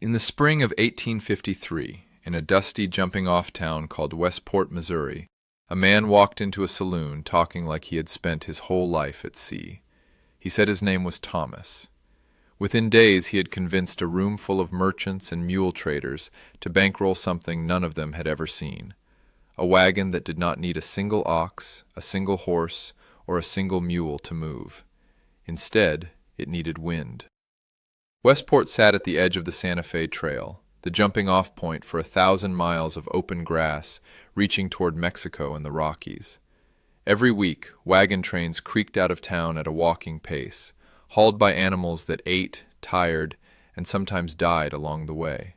In the spring of 1853, in a dusty jumping-off town called Westport, Missouri, a man walked into a saloon talking like he had spent his whole life at sea. He said his name was Thomas. Within days he had convinced a room full of merchants and mule traders to bankroll something none of them had ever seen: a wagon that did not need a single ox, a single horse, or a single mule to move. Instead, it needed wind. Westport sat at the edge of the Santa Fe Trail, the jumping-off point for 1,000 miles of open grass reaching toward Mexico and the Rockies. Every week, wagon trains creaked out of town at a walking pace, hauled by animals that ate, tired, and sometimes died along the way.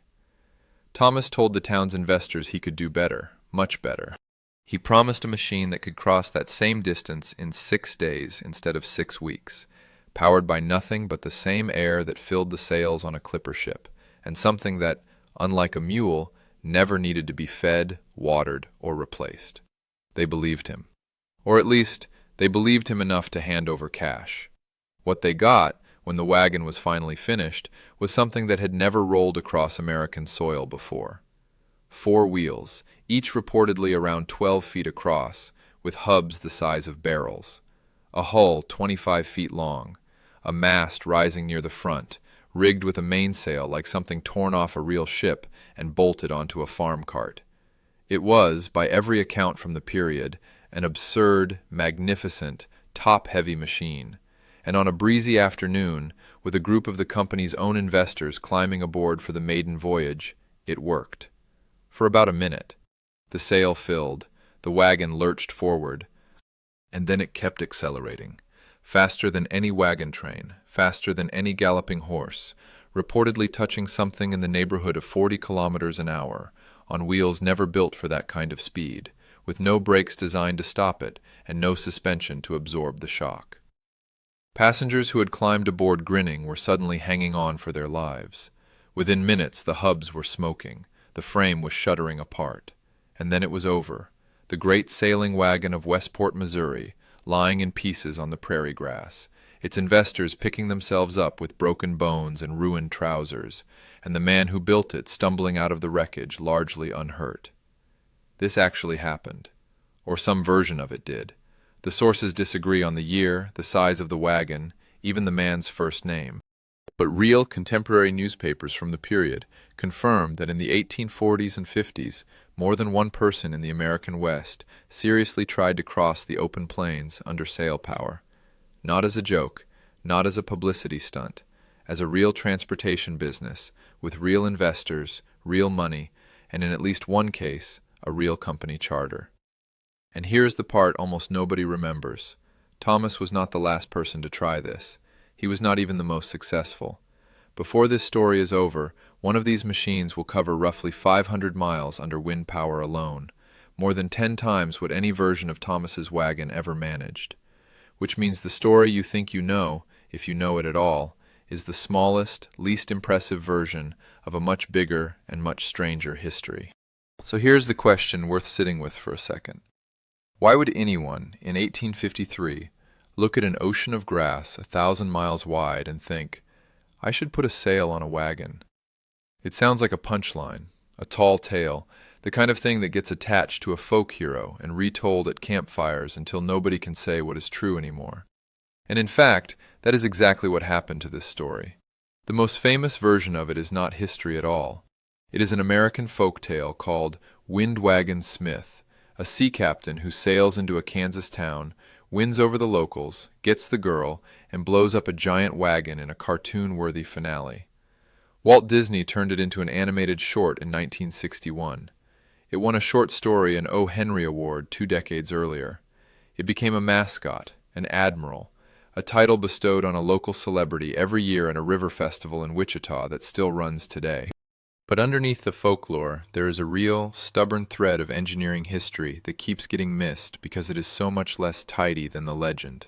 Thomas told the town's investors he could do better, much better. He promised a machine that could cross that same distance in 6 days instead of 6 weeks, powered by nothing but the same air that filled the sails on a clipper ship, and something that, unlike a mule, never needed to be fed, watered, or replaced. They believed him. Or at least, they believed him enough to hand over cash. What they got, when the wagon was finally finished, was something that had never rolled across American soil before. 4 wheels, each reportedly around 12 feet across, with hubs the size of barrels. A hull 25 feet long, a mast rising near the front, rigged with a mainsail like something torn off a real ship and bolted onto a farm cart. It was, by every account from the period, an absurd, magnificent, top-heavy machine, and on a breezy afternoon, with a group of the company's own investors climbing aboard for the maiden voyage, it worked. For about a minute. The sail filled, the wagon lurched forward, and then it kept accelerating, faster than any wagon train, faster than any galloping horse, reportedly touching something in the neighborhood of 40 kilometers an hour, on wheels never built for that kind of speed, with no brakes designed to stop it and no suspension to absorb the shock. Passengers who had climbed aboard grinning were suddenly hanging on for their lives. Within minutes the hubs were smoking, the frame was shuddering apart. And then it was over, the great sailing wagon of Westport, Missouri, lying in pieces on the prairie grass, its investors picking themselves up with broken bones and ruined trousers, and the man who built it stumbling out of the wreckage largely unhurt. This actually happened, or some version of it did. The sources disagree on the year, the size of the wagon, even the man's first name. But real contemporary newspapers from the period confirm that in the 1840s and 50s, more than one person in the American West seriously tried to cross the open plains under sail power. Not as a joke, not as a publicity stunt, as a real transportation business, with real investors, real money, and in at least one case, a real company charter. And here's the part almost nobody remembers. Thomas was not the last person to try this. He was not even the most successful. Before this story is over, one of these machines will cover roughly 500 miles under wind power alone, more than 10 times what any version of Thomas's wagon ever managed. Which means the story you think you know, if you know it at all, is the smallest, least impressive version of a much bigger and much stranger history. So here's the question worth sitting with for a second. Why would anyone, in 1853, look at an ocean of grass 1,000 miles wide and think, I should put a sail on a wagon? It sounds like a punchline, a tall tale, the kind of thing that gets attached to a folk hero and retold at campfires until nobody can say what is true anymore. And in fact, that is exactly what happened to this story. The most famous version of it is not history at all. It is an American folk tale called Windwagon Smith, a sea captain who sails into a Kansas town, wins over the locals, gets the girl, and blows up a giant wagon in a cartoon-worthy finale. Walt Disney turned it into an animated short in 1961. It won a short story and O. Henry Award 2 decades earlier. It became a mascot, an admiral, a title bestowed on a local celebrity every year at a river festival in Wichita that still runs today. But underneath the folklore, there is a real, stubborn thread of engineering history that keeps getting missed because it is so much less tidy than the legend.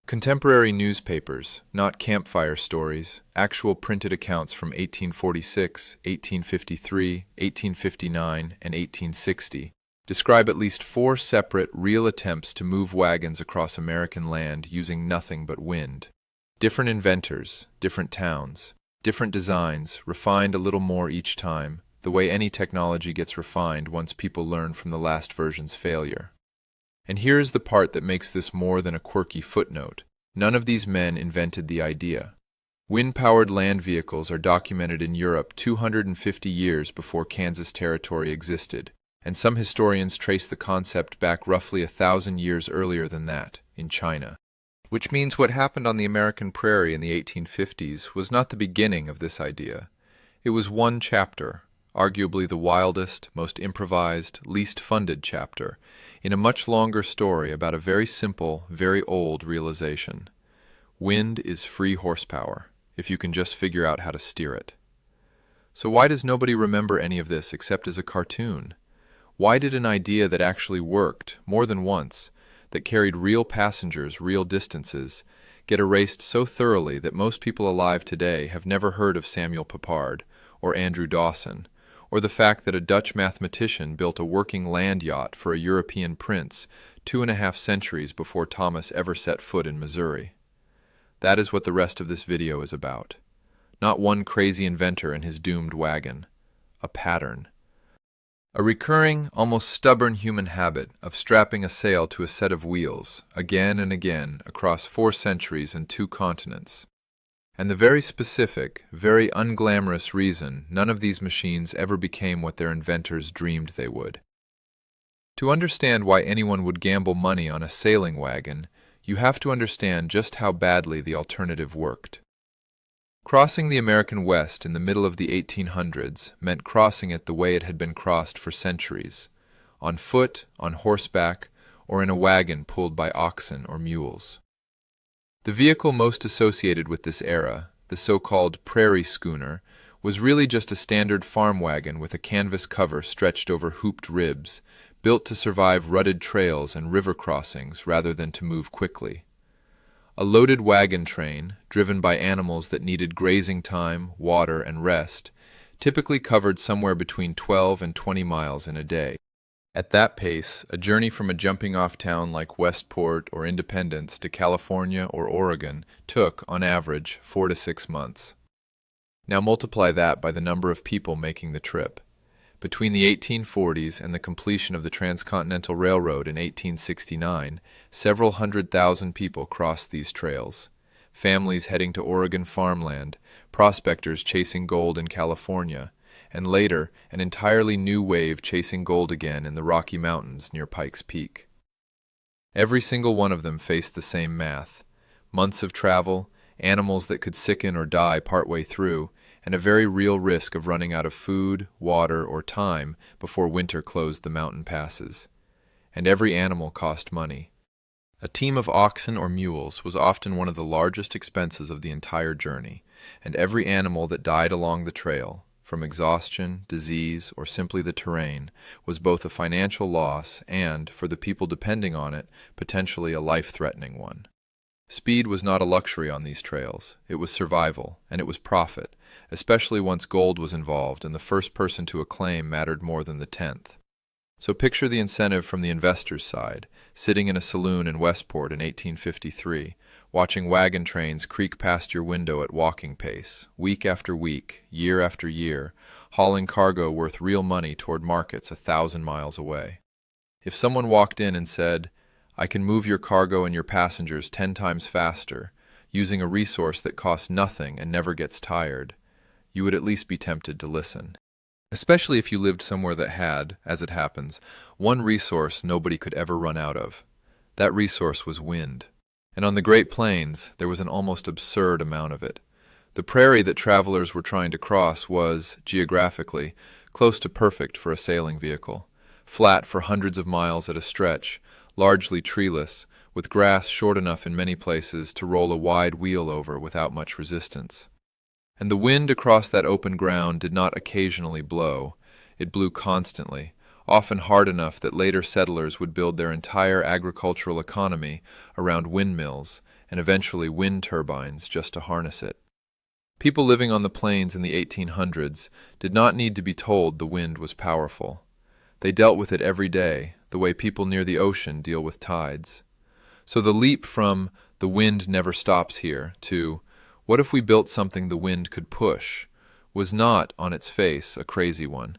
Contemporary newspapers, not campfire stories, actual printed accounts from 1846, 1853, 1859, and 1860, describe at least 4 separate, real attempts to move wagons across American land using nothing but wind. Different inventors, different towns, Different designs, refined a little more each time, the way any technology gets refined once people learn from the last version's failure. And here is the part that makes this more than a quirky footnote. None of these men invented the idea. Wind-powered land vehicles are documented in Europe 250 years before Kansas Territory existed, and some historians trace the concept back roughly 1,000 years earlier than that, in China. Which means what happened on the American prairie in the 1850s was not the beginning of this idea. It was one chapter, arguably the wildest, most improvised, least funded chapter, in a much longer story about a very simple, very old realization. Wind is free horsepower, if you can just figure out how to steer it. So why does nobody remember any of this except as a cartoon? Why did an idea that actually worked, more than once, that carried real passengers real distances, get erased so thoroughly that most people alive today have never heard of Samuel Papard, or Andrew Dawson, or the fact that a Dutch mathematician built a working land yacht for a European prince 2.5 centuries before Thomas ever set foot in Missouri? That is what the rest of this video is about. Not one crazy inventor and his doomed wagon. A pattern. A recurring, almost stubborn human habit of strapping a sail to a set of wheels, again and again, across 4 centuries and 2 continents. And the very specific, very unglamorous reason none of these machines ever became what their inventors dreamed they would. To understand why anyone would gamble money on a sailing wagon, you have to understand just how badly the alternative worked. Crossing the American West in the middle of the 1800s meant crossing it the way it had been crossed for centuries, on foot, on horseback, or in a wagon pulled by oxen or mules. The vehicle most associated with this era, the so-called prairie schooner, was really just a standard farm wagon with a canvas cover stretched over hooped ribs, built to survive rutted trails and river crossings rather than to move quickly. A loaded wagon train, driven by animals that needed grazing time, water, and rest, typically covered somewhere between 12 and 20 miles in a day. At that pace, a journey from a jumping-off town like Westport or Independence to California or Oregon took, on average, 4 to 6 months. Now multiply that by the number of people making the trip. Between the 1840s and the completion of the Transcontinental Railroad in 1869, several 100,000 people crossed these trails. Families heading to Oregon farmland, prospectors chasing gold in California, and later an entirely new wave chasing gold again in the Rocky Mountains near Pikes Peak. Every single one of them faced the same math: months of travel, animals that could sicken or die partway through, and a very real risk of running out of food, water, or time before winter closed the mountain passes. And every animal cost money. A team of oxen or mules was often one of the largest expenses of the entire journey, and every animal that died along the trail, from exhaustion, disease, or simply the terrain, was both a financial loss and, for the people depending on it, potentially a life-threatening one. Speed was not a luxury on these trails. It was survival, and it was profit, especially once gold was involved and the first person to a claim mattered more than the 10th. So picture the incentive from the investor's side, sitting in a saloon in Westport in 1853, watching wagon trains creak past your window at walking pace, week after week, year after year, hauling cargo worth real money toward markets 1,000 miles away. If someone walked in and said, "I can move your cargo and your passengers 10 times faster, using a resource that costs nothing and never gets tired," you would at least be tempted to listen. Especially if you lived somewhere that had, as it happens, one resource nobody could ever run out of. That resource was wind. And on the Great Plains, there was an almost absurd amount of it. The prairie that travelers were trying to cross was, geographically, close to perfect for a sailing vehicle. Flat for hundreds of miles at a stretch, largely treeless, with grass short enough in many places to roll a wide wheel over without much resistance. And the wind across that open ground did not occasionally blow. It blew constantly, often hard enough that later settlers would build their entire agricultural economy around windmills and eventually wind turbines just to harness it. People living on the plains in the 1800s did not need to be told the wind was powerful. They dealt with it every day, the way people near the ocean deal with tides. So the leap from "the wind never stops here" to What if we built something the wind could push? Was not, on its face, a crazy one.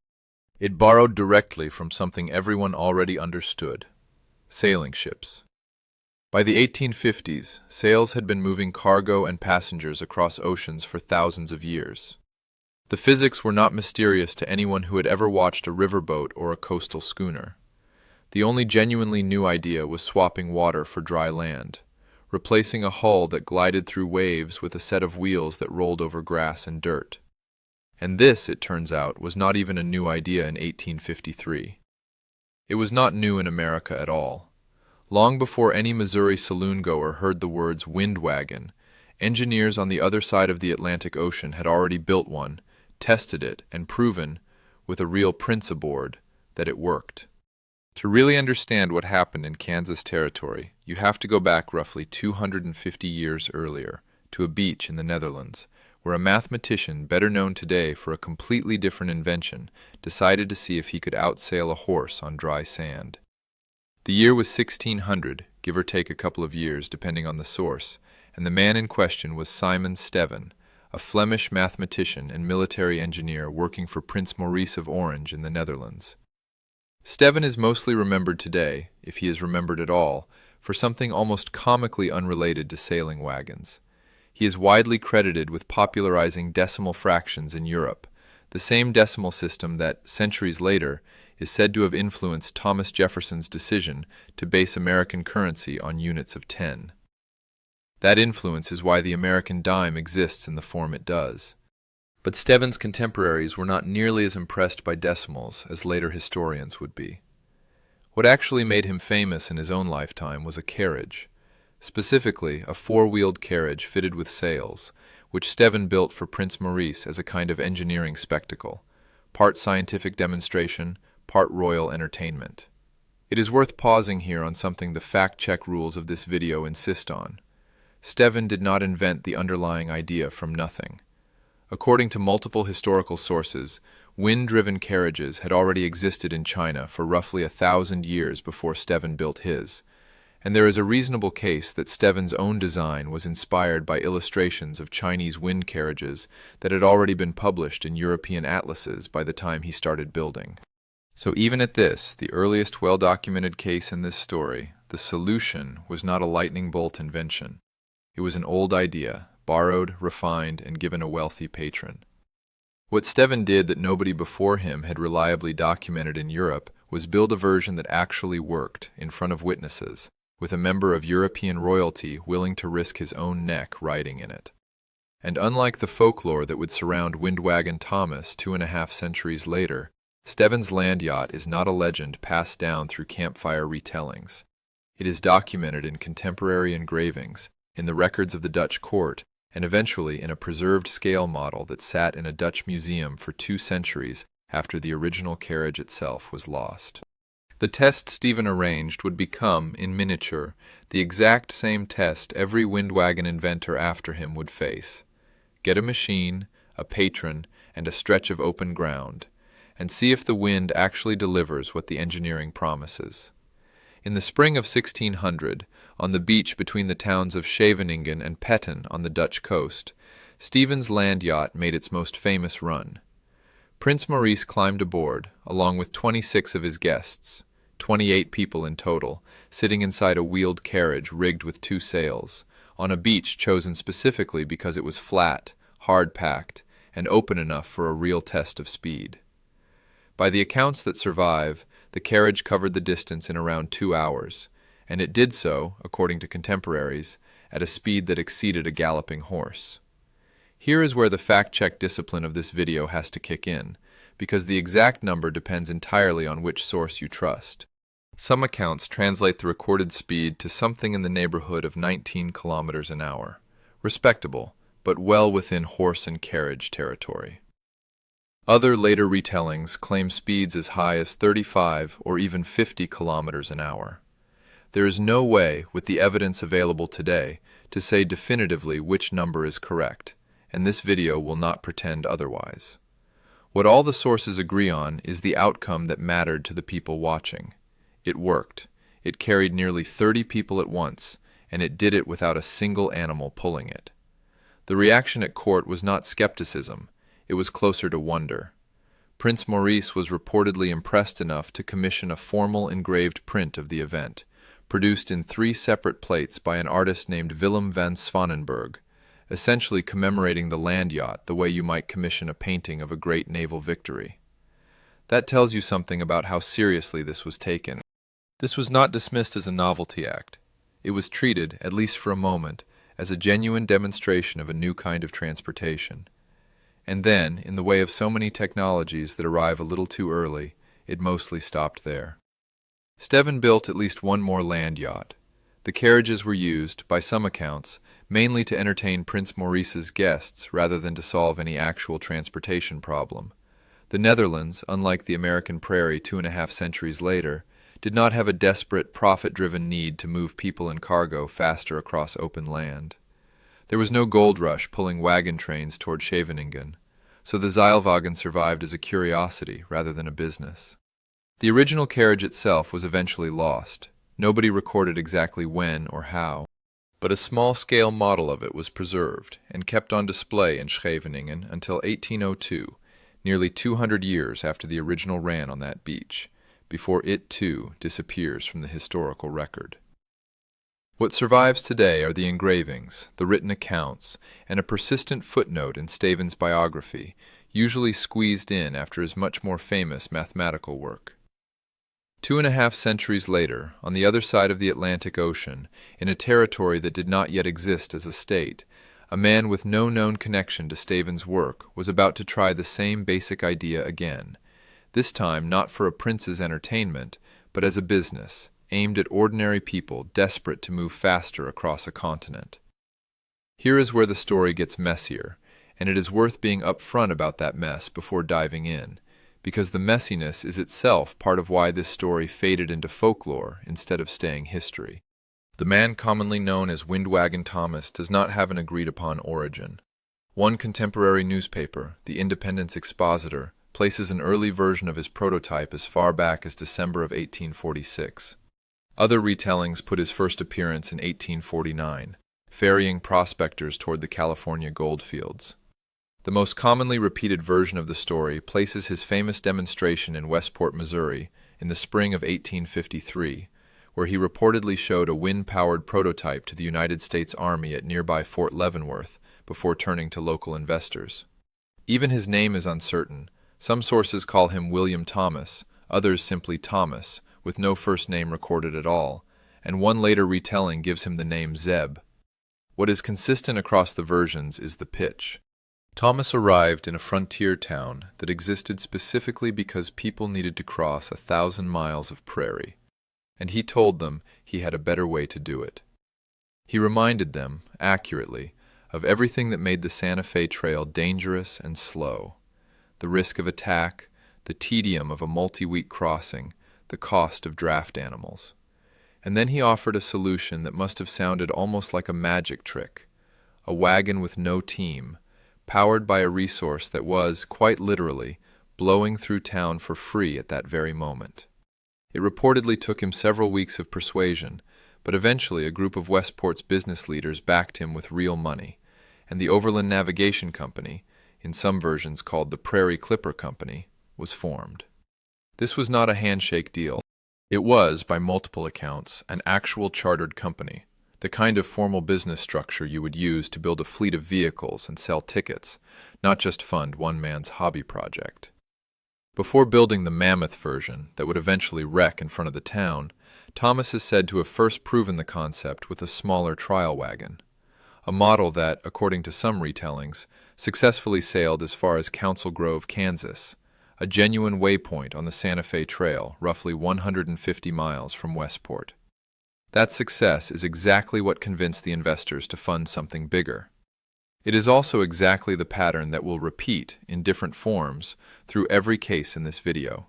It borrowed directly from something everyone already understood: sailing ships. By the 1850s, sails had been moving cargo and passengers across oceans for thousands of years. The physics were not mysterious to anyone who had ever watched a riverboat or a coastal schooner. The only genuinely new idea was swapping water for dry land, replacing a hull that glided through waves with a set of wheels that rolled over grass and dirt. And this, it turns out, was not even a new idea in 1853. It was not new in America at all. Long before any Missouri saloon-goer heard the words "wind wagon," engineers on the other side of the Atlantic Ocean had already built one, tested it, and proven, with a real prince aboard, that it worked. To really understand what happened in Kansas Territory, you have to go back roughly 250 years earlier, to a beach in the Netherlands, where a mathematician, better known today for a completely different invention, decided to see if he could outsail a horse on dry sand. The year was 1600, give or take a couple of years depending on the source, and the man in question was Simon Stevin, a Flemish mathematician and military engineer working for Prince Maurice of Orange in the Netherlands. Stevin is mostly remembered today, if he is remembered at all, for something almost comically unrelated to sailing wagons. He is widely credited with popularizing decimal fractions in Europe, the same decimal system that, centuries later, is said to have influenced Thomas Jefferson's decision to base American currency on units of 10. That influence is why the American dime exists in the form it does. But Stevin's contemporaries were not nearly as impressed by decimals as later historians would be. What actually made him famous in his own lifetime was a carriage, specifically a four-wheeled carriage fitted with sails, which Stevin built for Prince Maurice as a kind of engineering spectacle, part scientific demonstration, part royal entertainment. It is worth pausing here on something the fact-check rules of this video insist on. Stevin did not invent the underlying idea from nothing. According to multiple historical sources, wind-driven carriages had already existed in China for roughly 1,000 years before Stevin built his, and there is a reasonable case that Stevin's own design was inspired by illustrations of Chinese wind carriages that had already been published in European atlases by the time he started building. So even at this, the earliest well-documented case in this story, the solution was not a lightning bolt invention. It was an old idea, borrowed, refined, and given a wealthy patron. What Stevin did that nobody before him had reliably documented in Europe was build a version that actually worked in front of witnesses, with a member of European royalty willing to risk his own neck riding in it. And unlike the folklore that would surround Windwagon Thomas 2.5 centuries later, Stevin's land yacht is not a legend passed down through campfire retellings. It is documented in contemporary engravings, in the records of the Dutch court, and eventually in a preserved scale model that sat in a Dutch museum for 2 centuries after the original carriage itself was lost. The test Stevin arranged would become, in miniature, the exact same test every windwagon inventor after him would face. Get a machine, a patron, and a stretch of open ground, and see if the wind actually delivers what the engineering promises. In the spring of 1600, on the beach between the towns of Scheveningen and Petten on the Dutch coast, Stevin's land yacht made its most famous run. Prince Maurice climbed aboard, along with 26 of his guests, 28 people in total, sitting inside a wheeled carriage rigged with 2 sails, on a beach chosen specifically because it was flat, hard-packed, and open enough for a real test of speed. By the accounts that survive, the carriage covered the distance in around 2 hours, and it did so, according to contemporaries, at a speed that exceeded a galloping horse. Here is where the fact-check discipline of this video has to kick in, because the exact number depends entirely on which source you trust. Some accounts translate the recorded speed to something in the neighborhood of 19 kilometers an hour. Respectable, but well within horse and carriage territory. Other later retellings claim speeds as high as 35 or even 50 kilometers an hour. There is no way, with the evidence available today, to say definitively which number is correct, and this video will not pretend otherwise. What all the sources agree on is the outcome that mattered to the people watching. It worked. It carried nearly 30 people at once, and it did it without a single animal pulling it. The reaction at court was not skepticism, it was closer to wonder. Prince Maurice was reportedly impressed enough to commission a formal engraved print of the event, produced in 3 separate plates by an artist named Willem van Swanenburg, essentially commemorating the land yacht the way you might commission a painting of a great naval victory. That tells you something about how seriously this was taken. This was not dismissed as a novelty act. It was treated, at least for a moment, as a genuine demonstration of a new kind of transportation. And then, in the way of so many technologies that arrive a little too early, it mostly stopped there. Stephen built at least one more land yacht. The carriages were used, by some accounts, mainly to entertain Prince Maurice's guests rather than to solve any actual transportation problem. The Netherlands, unlike the American prairie 2.5 centuries later, did not have a desperate, profit-driven need to move people and cargo faster across open land. There was no gold rush pulling wagon trains toward Scheveningen, so the Zeilwagen survived as a curiosity rather than a business. The original carriage itself was eventually lost. Nobody recorded exactly when or how, but a small-scale model of it was preserved and kept on display in Scheveningen until 1802, nearly 200 years after the original ran on that beach, before it, too, disappears from the historical record. What survives today are the engravings, the written accounts, and a persistent footnote in Stephen's biography, usually squeezed in after his much more famous mathematical work. 2.5 centuries later, on the other side of the Atlantic Ocean, in a territory that did not yet exist as a state, a man with no known connection to Stephen's work was about to try the same basic idea again, this time not for a prince's entertainment, but as a business, aimed at ordinary people desperate to move faster across a continent. Here is where the story gets messier, and it is worth being upfront about that mess before diving in, because the messiness is itself part of why this story faded into folklore instead of staying history. The man commonly known as Windwagon Thomas does not have an agreed-upon origin. One contemporary newspaper, the Independence Expositor, places an early version of his prototype as far back as December of 1846. Other retellings put his first appearance in 1849, ferrying prospectors toward the California goldfields. The most commonly repeated version of the story places his famous demonstration in Westport, Missouri, in the spring of 1853, where he reportedly showed a wind-powered prototype to the United States Army at nearby Fort Leavenworth before turning to local investors. Even his name is uncertain. Some sources call him William Thomas, others simply Thomas, with no first name recorded at all, and one later retelling gives him the name Zeb. What is consistent across the versions is the pitch. Thomas arrived in a frontier town that existed specifically because people needed to cross 1,000 miles of prairie, and he told them he had a better way to do it. He reminded them, accurately, of everything that made the Santa Fe Trail dangerous and slow: the risk of attack, the tedium of a multi-week crossing, the cost of draft animals. And then he offered a solution that must have sounded almost like a magic trick: a wagon with no team, powered by a resource that was, quite literally, blowing through town for free at that very moment. It reportedly took him several weeks of persuasion, but eventually a group of Westport's business leaders backed him with real money, and the Overland Navigation Company, in some versions called the Prairie Clipper Company, was formed. This was not a handshake deal. It was, by multiple accounts, an actual chartered company, the kind of formal business structure you would use to build a fleet of vehicles and sell tickets, not just fund one man's hobby project. Before building the mammoth version that would eventually wreck in front of the town, Thomas is said to have first proven the concept with a smaller trial wagon, a model that, according to some retellings, successfully sailed as far as Council Grove, Kansas, a genuine waypoint on the Santa Fe Trail, roughly 150 miles from Westport. That success is exactly what convinced the investors to fund something bigger. It is also exactly the pattern that will repeat, in different forms, through every case in this video.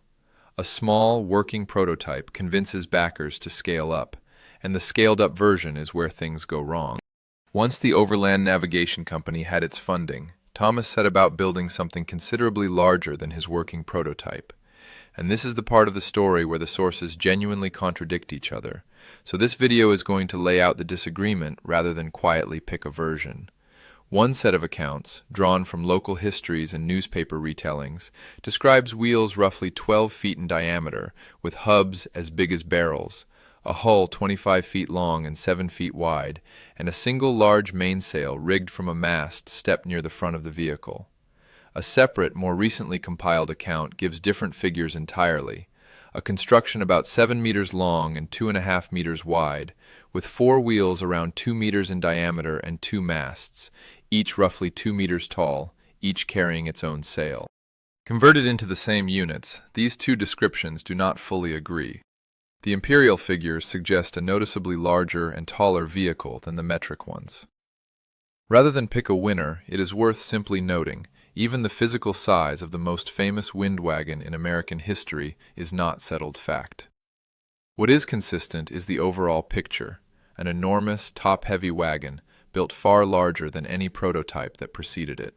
A small, working prototype convinces backers to scale up, and the scaled-up version is where things go wrong. Once the Overland Navigation Company had its funding, Thomas set about building something considerably larger than his working prototype. And this is the part of the story where the sources genuinely contradict each other, so this video is going to lay out the disagreement rather than quietly pick a version. One set of accounts, drawn from local histories and newspaper retellings, describes wheels roughly 12 feet in diameter, with hubs as big as barrels, a hull 25 feet long and 7 feet wide, and a single large mainsail rigged from a mast stepped near the front of the vehicle. A separate, more recently compiled account gives different figures entirely. A construction about 7 meters long and 2.5 meters wide, with 4 wheels around 2 meters in diameter and 2 masts, each roughly 2 meters tall, each carrying its own sail. Converted into the same units, these two descriptions do not fully agree. The imperial figures suggest a noticeably larger and taller vehicle than the metric ones. Rather than pick a winner, it is worth simply noting, even the physical size of the most famous wind wagon in American history is not settled fact. What is consistent is the overall picture, an enormous, top-heavy wagon, built far larger than any prototype that preceded it.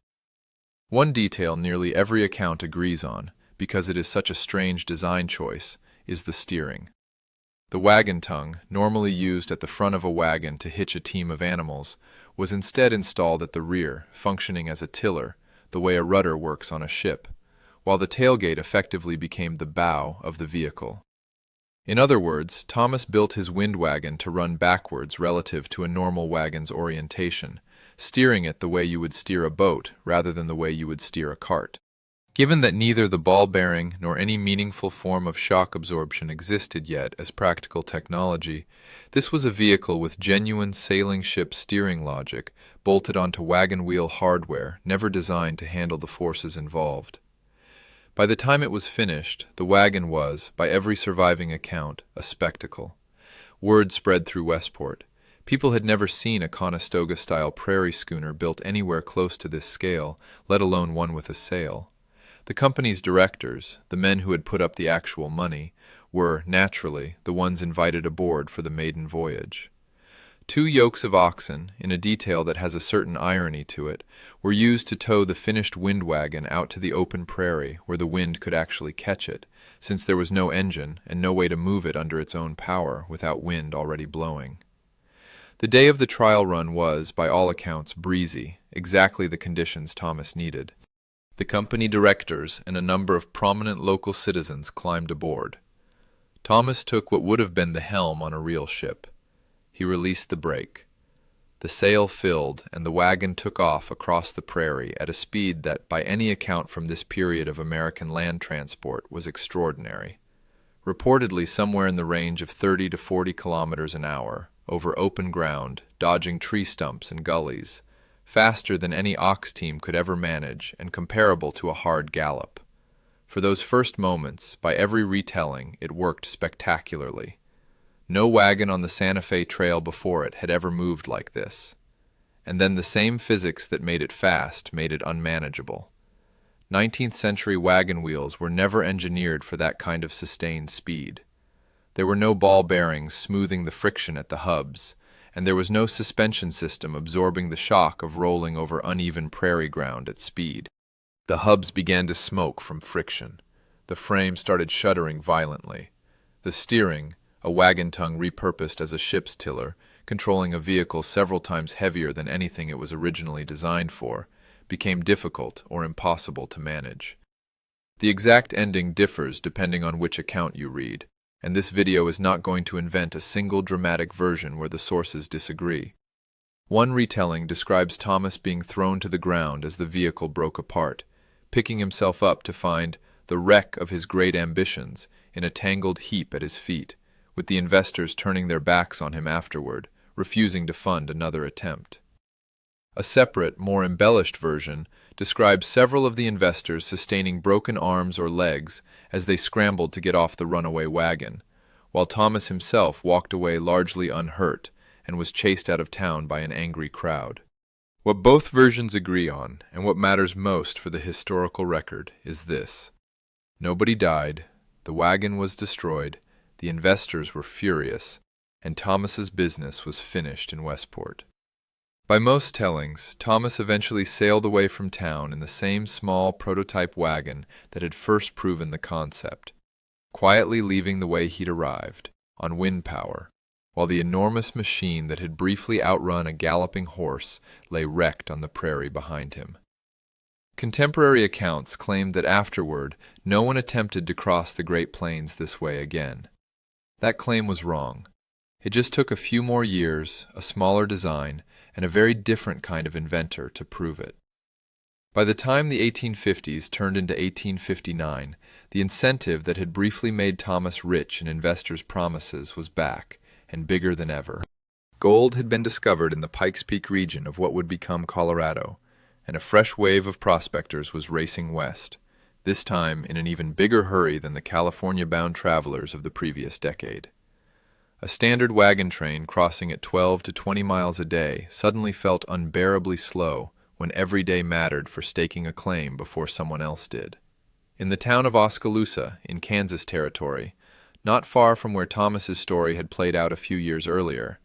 One detail nearly every account agrees on, because it is such a strange design choice, is the steering. The wagon tongue, normally used at the front of a wagon to hitch a team of animals, was instead installed at the rear, functioning as a tiller, the way a rudder works on a ship, while the tailgate effectively became the bow of the vehicle. In other words, Thomas built his wind wagon to run backwards relative to a normal wagon's orientation, steering it the way you would steer a boat rather than the way you would steer a cart. Given that neither the ball bearing nor any meaningful form of shock absorption existed yet as practical technology, this was a vehicle with genuine sailing ship steering logic bolted onto wagon wheel hardware never designed to handle the forces involved. By the time it was finished, the wagon was, by every surviving account, a spectacle. Word spread through Westport. People had never seen a Conestoga-style prairie schooner built anywhere close to this scale, let alone one with a sail. The company's directors, the men who had put up the actual money, were, naturally, the ones invited aboard for the maiden voyage. 2 yokes of oxen, in a detail that has a certain irony to it, were used to tow the finished wind wagon out to the open prairie where the wind could actually catch it, since there was no engine and no way to move it under its own power without wind already blowing. The day of the trial run was, by all accounts, breezy, exactly the conditions Thomas needed. The company directors and a number of prominent local citizens climbed aboard. Thomas took what would have been the helm on a real ship. He released the brake. The sail filled, and the wagon took off across the prairie at a speed that, by any account from this period of American land transport, was extraordinary. Reportedly somewhere in the range of 30 to 40 kilometers an hour, over open ground, dodging tree stumps and gullies, faster than any ox team could ever manage and comparable to a hard gallop. For those first moments, by every retelling, it worked spectacularly. No wagon on the Santa Fe Trail before it had ever moved like this. And then the same physics that made it fast made it unmanageable. 19th century wagon wheels were never engineered for that kind of sustained speed. There were no ball bearings smoothing the friction at the hubs, and there was no suspension system absorbing the shock of rolling over uneven prairie ground at speed. The hubs began to smoke from friction. The frame started shuddering violently. The steering, a wagon tongue repurposed as a ship's tiller, controlling a vehicle several times heavier than anything it was originally designed for, became difficult or impossible to manage. The exact ending differs depending on which account you read, and this video is not going to invent a single dramatic version where the sources disagree. One retelling describes Thomas being thrown to the ground as the vehicle broke apart, picking himself up to find the wreck of his great ambitions in a tangled heap at his feet, with the investors turning their backs on him afterward, refusing to fund another attempt. A separate, more embellished version describes several of the investors sustaining broken arms or legs as they scrambled to get off the runaway wagon, while Thomas himself walked away largely unhurt and was chased out of town by an angry crowd. What both versions agree on, and what matters most for the historical record, is this. Nobody died, the wagon was destroyed, the investors were furious, and Thomas's business was finished in Westport. By most tellings, Thomas eventually sailed away from town in the same small prototype wagon that had first proven the concept, quietly leaving the way he'd arrived, on wind power, while the enormous machine that had briefly outrun a galloping horse lay wrecked on the prairie behind him. Contemporary accounts claimed that afterward, no one attempted to cross the Great Plains this way again. That claim was wrong. It just took a few more years, a smaller design, and a very different kind of inventor to prove it. By the time the 1850s turned into 1859, the incentive that had briefly made Thomas rich in investors' promises was back, and bigger than ever. Gold had been discovered in the Pikes Peak region of what would become Colorado, and a fresh wave of prospectors was racing west, this time in an even bigger hurry than the California-bound travelers of the previous decade. A standard wagon train crossing at 12 to 20 miles a day suddenly felt unbearably slow when every day mattered for staking a claim before someone else did. In the town of Oskaloosa, in Kansas Territory, not far from where Thomas's story had played out a few years earlier,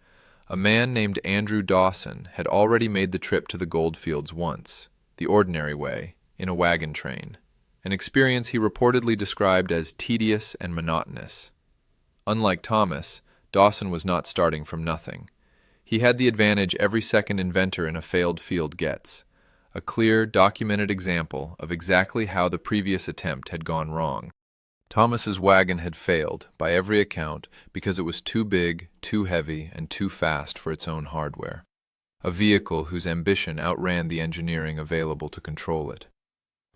a man named Andrew Dawson had already made the trip to the goldfields once, the ordinary way, in a wagon train, an experience he reportedly described as tedious and monotonous. Unlike Thomas, Dawson was not starting from nothing. He had the advantage every second inventor in a failed field gets, a clear, documented example of exactly how the previous attempt had gone wrong. Thomas's wagon had failed, by every account, because it was too big, too heavy, and too fast for its own hardware. A vehicle whose ambition outran the engineering available to control it.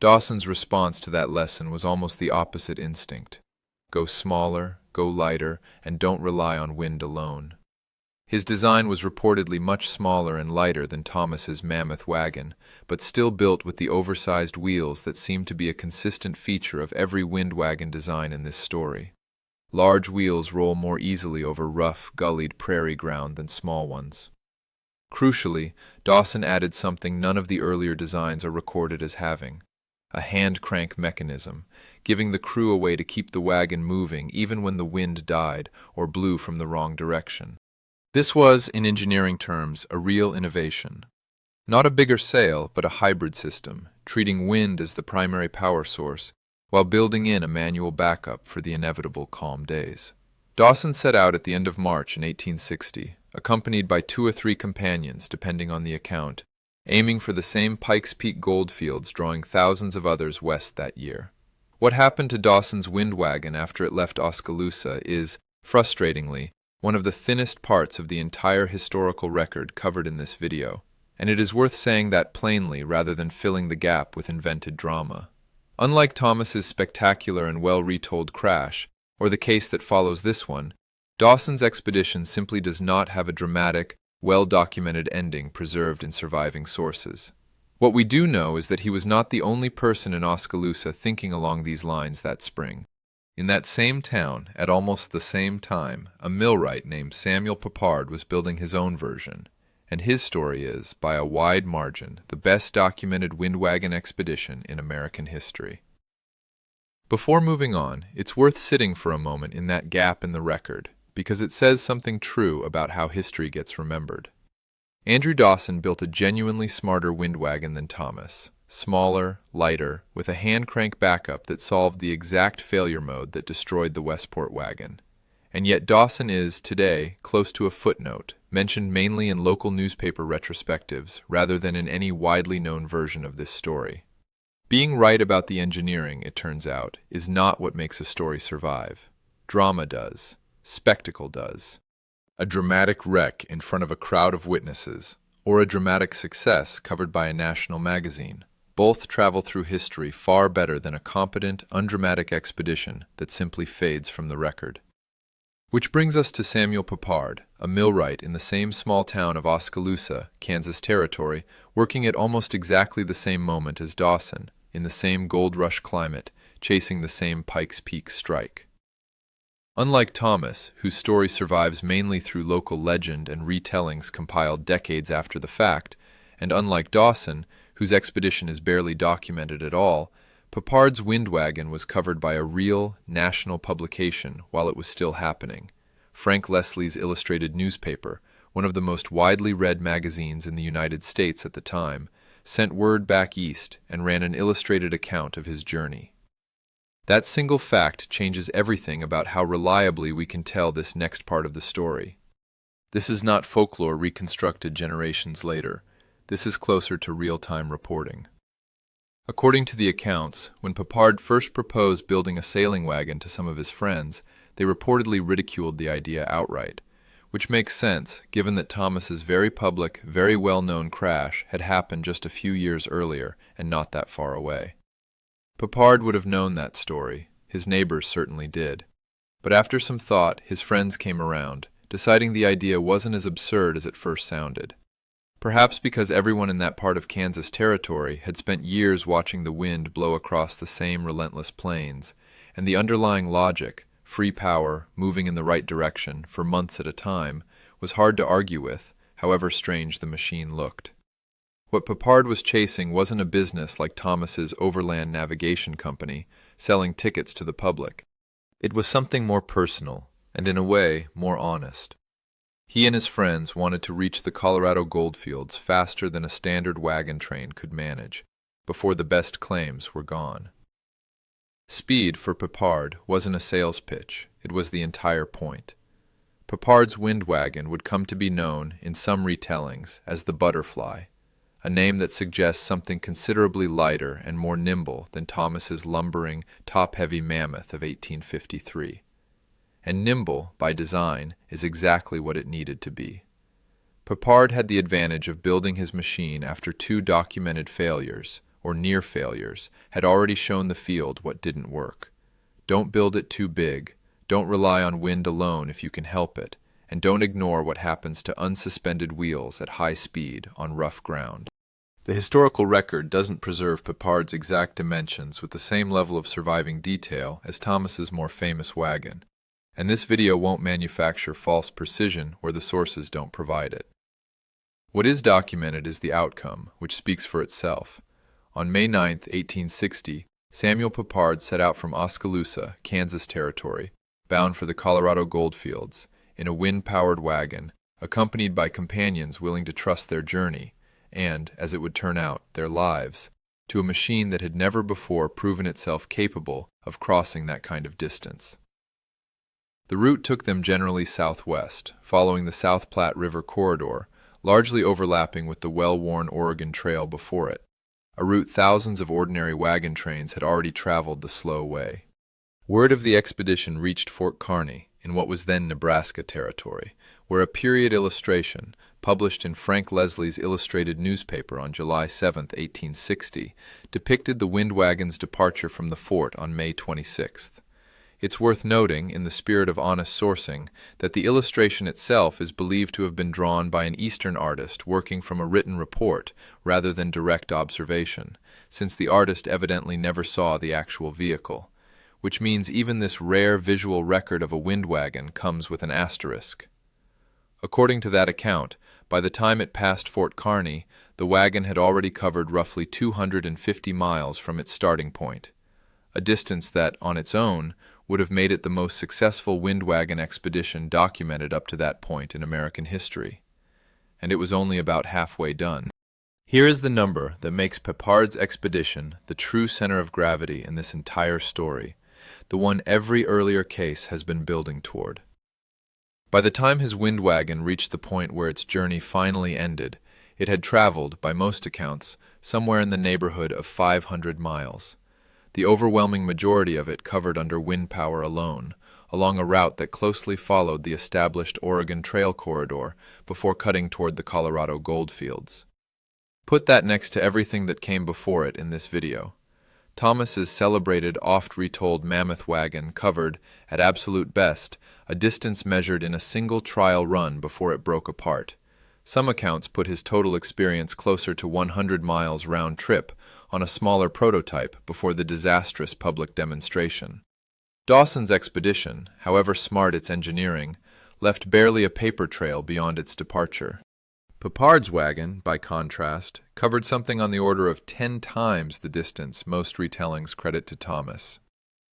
Dawson's response to that lesson was almost the opposite instinct. Go smaller, go lighter, and don't rely on wind alone. His design was reportedly much smaller and lighter than Thomas's mammoth wagon, but still built with the oversized wheels that seemed to be a consistent feature of every wind wagon design in this story. Large wheels roll more easily over rough, gullied prairie ground than small ones. Crucially, Dawson added something none of the earlier designs are recorded as having: a hand crank mechanism, giving the crew a way to keep the wagon moving even when the wind died or blew from the wrong direction. This was, in engineering terms, a real innovation. Not a bigger sail, but a hybrid system, treating wind as the primary power source, while building in a manual backup for the inevitable calm days. Dawson set out at the end of March in 1860, accompanied by 2 or 3 companions, depending on the account, aiming for the same Pikes Peak goldfields, drawing thousands of others west that year. What happened to Dawson's wind wagon after it left Oskaloosa is, frustratingly, one of the thinnest parts of the entire historical record covered in this video, and it is worth saying that plainly rather than filling the gap with invented drama. Unlike Thomas's spectacular and well-retold crash, or the case that follows this one, Dawson's expedition simply does not have a dramatic, well-documented ending preserved in surviving sources. What we do know is that he was not the only person in Oskaloosa thinking along these lines that spring. In that same town, at almost the same time, a millwright named Samuel Papard was building his own version, and his story is, by a wide margin, the best documented wind wagon expedition in American history. Before moving on, it's worth sitting for a moment in that gap in the record, because it says something true about how history gets remembered. Andrew Dawson built a genuinely smarter wind wagon than Thomas. Smaller, lighter, with a hand crank backup that solved the exact failure mode that destroyed the Westport wagon. And yet Dawson is, today, close to a footnote, mentioned mainly in local newspaper retrospectives rather than in any widely known version of this story. Being right about the engineering, it turns out, is not what makes a story survive. Drama does. Spectacle does. A dramatic wreck in front of a crowd of witnesses, or a dramatic success covered by a national magazine. Both travel through history far better than a competent, undramatic expedition that simply fades from the record. Which brings us to Samuel Papard, a millwright in the same small town of Oskaloosa, Kansas Territory, working at almost exactly the same moment as Dawson, in the same gold rush climate, chasing the same Pikes Peak strike. Unlike Thomas, whose story survives mainly through local legend and retellings compiled decades after the fact, and unlike Dawson, whose expedition is barely documented at all, Papard's wind wagon was covered by a real, national publication while it was still happening. Frank Leslie's illustrated newspaper, one of the most widely read magazines in the United States at the time, sent word back east and ran an illustrated account of his journey. That single fact changes everything about how reliably we can tell this next part of the story. This is not folklore reconstructed generations later. This is closer to real-time reporting. According to the accounts, when Papard first proposed building a sailing wagon to some of his friends, they reportedly ridiculed the idea outright, which makes sense given that Thomas's very public, very well-known crash had happened just a few years earlier and not that far away. Papard would have known that story. His neighbors certainly did. But after some thought, his friends came around, deciding the idea wasn't as absurd as it first sounded. Perhaps because everyone in that part of Kansas territory had spent years watching the wind blow across the same relentless plains, and the underlying logic, free power, moving in the right direction for months at a time, was hard to argue with, however strange the machine looked. What Papard was chasing wasn't a business like Thomas's overland navigation company, selling tickets to the public. It was something more personal, and in a way, more honest. He and his friends wanted to reach the Colorado goldfields faster than a standard wagon train could manage, before the best claims were gone. Speed, for Papard, wasn't a sales pitch, it was the entire point. Papard's wind wagon would come to be known, in some retellings, as the Butterfly, a name that suggests something considerably lighter and more nimble than Thomas's lumbering, top-heavy mammoth of 1853. And nimble, by design, is exactly what it needed to be. Papard had the advantage of building his machine after two documented failures, or near failures, had already shown the field what didn't work. Don't build it too big, don't rely on wind alone if you can help it, and don't ignore what happens to unsuspended wheels at high speed on rough ground. The historical record doesn't preserve Papard's exact dimensions with the same level of surviving detail as Thomas's more famous wagon, and this video won't manufacture false precision where the sources don't provide it. What is documented is the outcome, which speaks for itself. On May 9, 1860, Samuel Papard set out from Oskaloosa, Kansas Territory, bound for the Colorado goldfields, in a wind-powered wagon, accompanied by companions willing to trust their journey, and, as it would turn out, their lives, to a machine that had never before proven itself capable of crossing that kind of distance. The route took them generally southwest, following the South Platte River corridor, largely overlapping with the well-worn Oregon Trail before it, a route thousands of ordinary wagon trains had already traveled the slow way. Word of the expedition reached Fort Kearny, in what was then Nebraska Territory, where a period illustration, published in Frank Leslie's illustrated newspaper on July 7, 1860, depicted the wind wagon's departure from the fort on May 26th. It's worth noting, in the spirit of honest sourcing, that the illustration itself is believed to have been drawn by an Eastern artist working from a written report rather than direct observation, since the artist evidently never saw the actual vehicle, which means even this rare visual record of a wind wagon comes with an asterisk. According to that account, by the time it passed Fort Kearny, the wagon had already covered roughly 250 miles from its starting point, a distance that, on its own, would have made it the most successful wind wagon expedition documented up to that point in American history. And it was only about halfway done. Here is the number that makes Papard's expedition the true center of gravity in this entire story, the one every earlier case has been building toward. By the time his wind wagon reached the point where its journey finally ended, it had traveled, by most accounts, somewhere in the neighborhood of 500 miles. The overwhelming majority of it covered under wind power alone, along a route that closely followed the established Oregon Trail corridor before cutting toward the Colorado goldfields. Put that next to everything that came before it in this video. Thomas's celebrated, oft-retold mammoth wagon covered, at absolute best, a distance measured in a single trial run before it broke apart. Some accounts put his total experience closer to 100 miles round trip on a smaller prototype before the disastrous public demonstration. Dawson's expedition, however smart its engineering, left barely a paper trail beyond its departure. Papard's wagon, by contrast, covered something on the order of 10 times the distance most retellings credit to Thomas.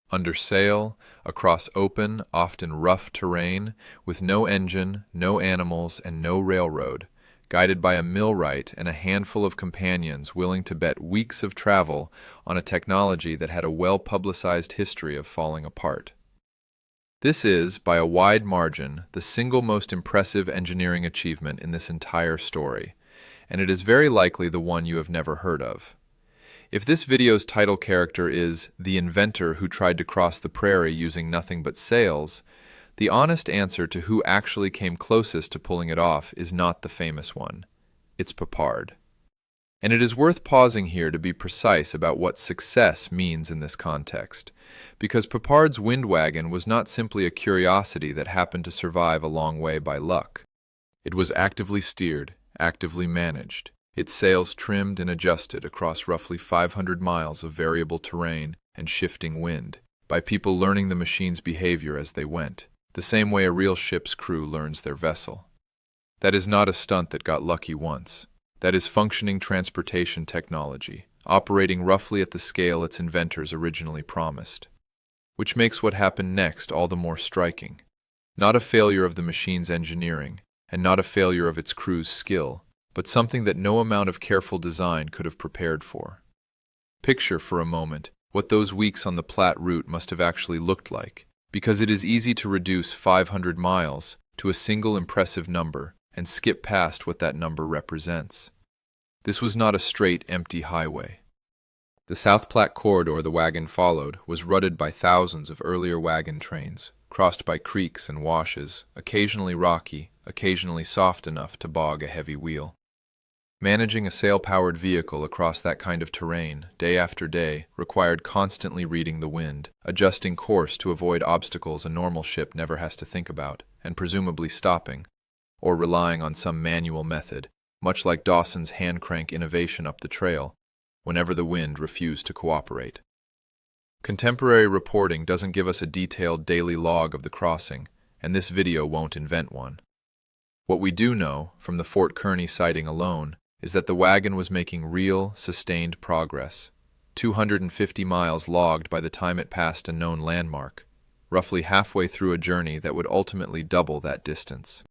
Under sail, across open, often rough terrain, with no engine, no animals, and no railroad, guided by a millwright and a handful of companions willing to bet weeks of travel on a technology that had a well-publicized history of falling apart. This is, by a wide margin, the single most impressive engineering achievement in this entire story, and it is very likely the one you have never heard of. If this video's title character is the inventor who tried to cross the prairie using nothing but sails, the honest answer to who actually came closest to pulling it off is not the famous one. It's Papard. And it is worth pausing here to be precise about what success means in this context, because Papard's wind wagon was not simply a curiosity that happened to survive a long way by luck. It was actively steered, actively managed, its sails trimmed and adjusted across roughly 500 miles of variable terrain and shifting wind, by people learning the machine's behavior as they went, the same way a real ship's crew learns their vessel. That is not a stunt that got lucky once. That is functioning transportation technology, operating roughly at the scale its inventors originally promised. Which makes what happened next all the more striking. Not a failure of the machine's engineering, and not a failure of its crew's skill, but something that no amount of careful design could have prepared for. Picture, for a moment, what those weeks on the Platte route must have actually looked like, because it is easy to reduce 500 miles to a single impressive number and skip past what that number represents. This was not a straight, empty highway. The South Platte corridor the wagon followed was rutted by thousands of earlier wagon trains, crossed by creeks and washes, occasionally rocky, occasionally soft enough to bog a heavy wheel. Managing a sail-powered vehicle across that kind of terrain, day after day, required constantly reading the wind, adjusting course to avoid obstacles a normal ship never has to think about, and presumably stopping, or relying on some manual method, much like Dawson's hand-crank innovation up the trail, whenever the wind refused to cooperate. Contemporary reporting doesn't give us a detailed daily log of the crossing, and this video won't invent one. What we do know, from the Fort Kearny sighting alone, is that the wagon was making real, sustained progress. 250 miles logged by the time it passed a known landmark, roughly halfway through a journey that would ultimately double that distance.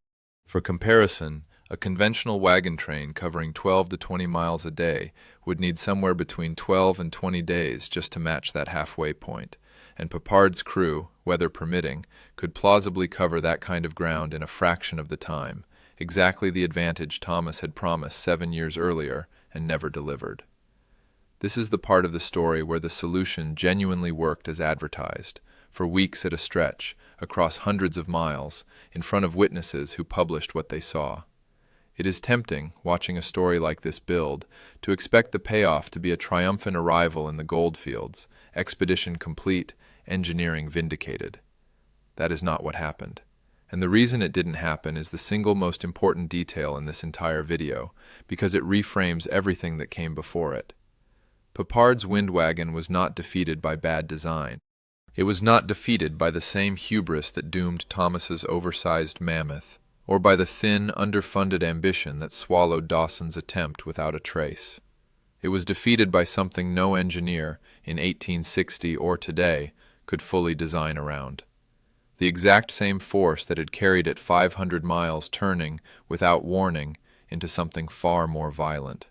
For comparison, a conventional wagon train covering 12 to 20 miles a day would need somewhere between 12 and 20 days just to match that halfway point, and Papard's crew, weather permitting, could plausibly cover that kind of ground in a fraction of the time, exactly the advantage Thomas had promised 7 years earlier and never delivered. This is the part of the story where the solution genuinely worked as advertised, for weeks at a stretch, across hundreds of miles, in front of witnesses who published what they saw. It is tempting, watching a story like this build, to expect the payoff to be a triumphant arrival in the goldfields, expedition complete, engineering vindicated. That is not what happened. And the reason it didn't happen is the single most important detail in this entire video, because it reframes everything that came before it. Papard's wind wagon was not defeated by bad design. It was not defeated by the same hubris that doomed Thomas's oversized mammoth, or by the thin, underfunded ambition that swallowed Dawson's attempt without a trace. It was defeated by something no engineer, in 1860 or today, could fully design around. The exact same force that had carried it 500 miles turning, without warning, into something far more violent.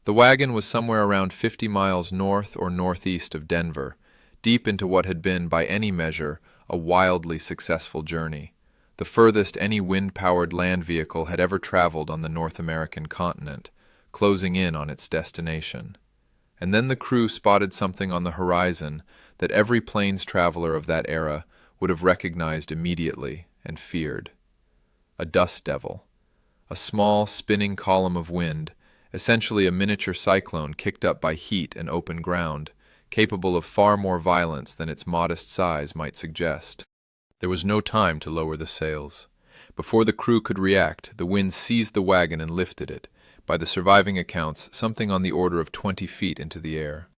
The wagon was somewhere around 50 miles north or northeast of Denver, deep into what had been, by any measure, a wildly successful journey, the furthest any wind-powered land vehicle had ever traveled on the North American continent, closing in on its destination. And then the crew spotted something on the horizon that every plains traveler of that era would have recognized immediately and feared. A dust devil, a small, spinning column of wind, essentially a miniature cyclone kicked up by heat and open ground, capable of far more violence than its modest size might suggest. There was no time to lower the sails. Before the crew could react, the wind seized the wagon and lifted it, by the surviving accounts, something on the order of 20 feet into the air.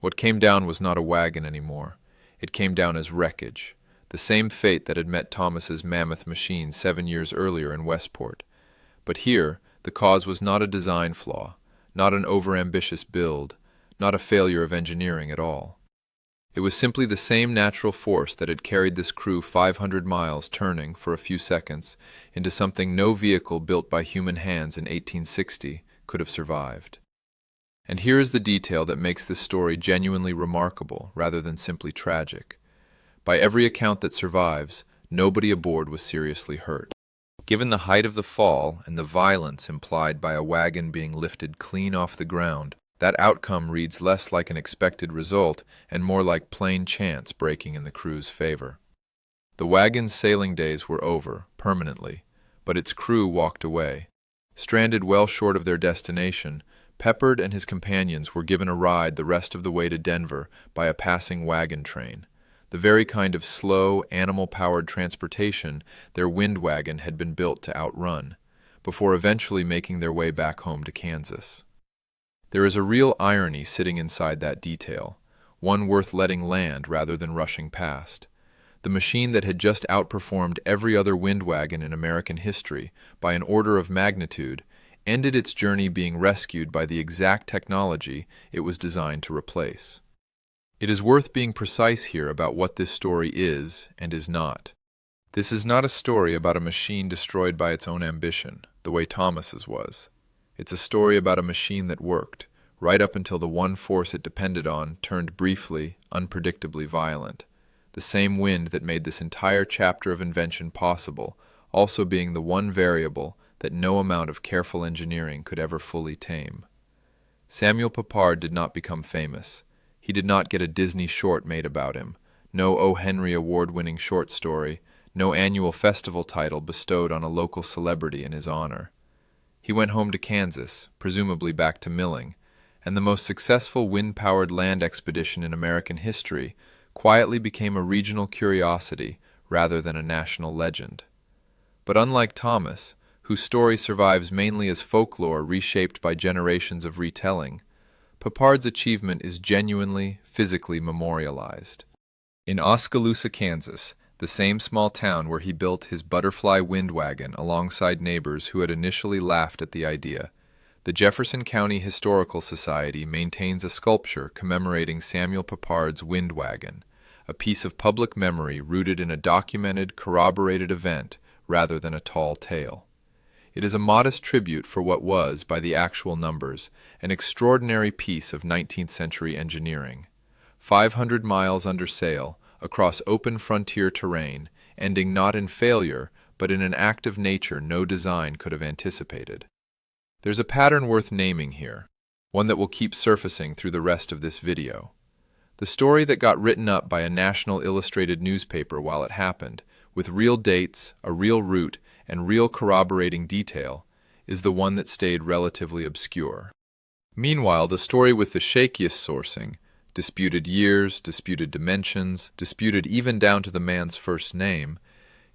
What came down was not a wagon anymore. It came down as wreckage, the same fate that had met Thomas's mammoth machine 7 years earlier in Westport. But here, the cause was not a design flaw, not an overambitious build, not a failure of engineering at all. It was simply the same natural force that had carried this crew 500 miles turning, for a few seconds, into something no vehicle built by human hands in 1860 could have survived. And here is the detail that makes this story genuinely remarkable rather than simply tragic. By every account that survives, nobody aboard was seriously hurt. Given the height of the fall and the violence implied by a wagon being lifted clean off the ground, that outcome reads less like an expected result and more like plain chance breaking in the crew's favor. The wagon's sailing days were over, permanently, but its crew walked away. Stranded well short of their destination, Peppard and his companions were given a ride the rest of the way to Denver by a passing wagon train, the very kind of slow, animal-powered transportation their wind wagon had been built to outrun, before eventually making their way back home to Kansas. There is a real irony sitting inside that detail, one worth letting land rather than rushing past. The machine that had just outperformed every other wind wagon in American history by an order of magnitude ended its journey being rescued by the exact technology it was designed to replace. It is worth being precise here about what this story is and is not. This is not a story about a machine destroyed by its own ambition, the way Thomas's was. It's a story about a machine that worked, right up until the one force it depended on turned briefly, unpredictably violent. The same wind that made this entire chapter of invention possible, also being the one variable that no amount of careful engineering could ever fully tame. Samuel Peppard did not become famous. He did not get a Disney short made about him, no O. Henry award-winning short story, no annual festival title bestowed on a local celebrity in his honor. He went home to Kansas, presumably back to milling, and the most successful wind-powered land expedition in American history quietly became a regional curiosity rather than a national legend. But unlike Thomas, whose story survives mainly as folklore reshaped by generations of retelling, Peppard's achievement is genuinely, physically memorialized. In Oskaloosa, Kansas, the same small town where he built his butterfly wind wagon alongside neighbors who had initially laughed at the idea, the Jefferson County Historical Society maintains a sculpture commemorating Samuel Peppard's wind wagon, a piece of public memory rooted in a documented, corroborated event rather than a tall tale. It is a modest tribute for what was, by the actual numbers, an extraordinary piece of 19th century engineering. 500 miles under sail, across open frontier terrain, ending not in failure, but in an act of nature no design could have anticipated. There's a pattern worth naming here, one that will keep surfacing through the rest of this video. The story that got written up by a national illustrated newspaper while it happened, with real dates, a real route, and real corroborating detail, is the one that stayed relatively obscure. Meanwhile, the story with the shakiest sourcing, disputed years, disputed dimensions, disputed even down to the man's first name,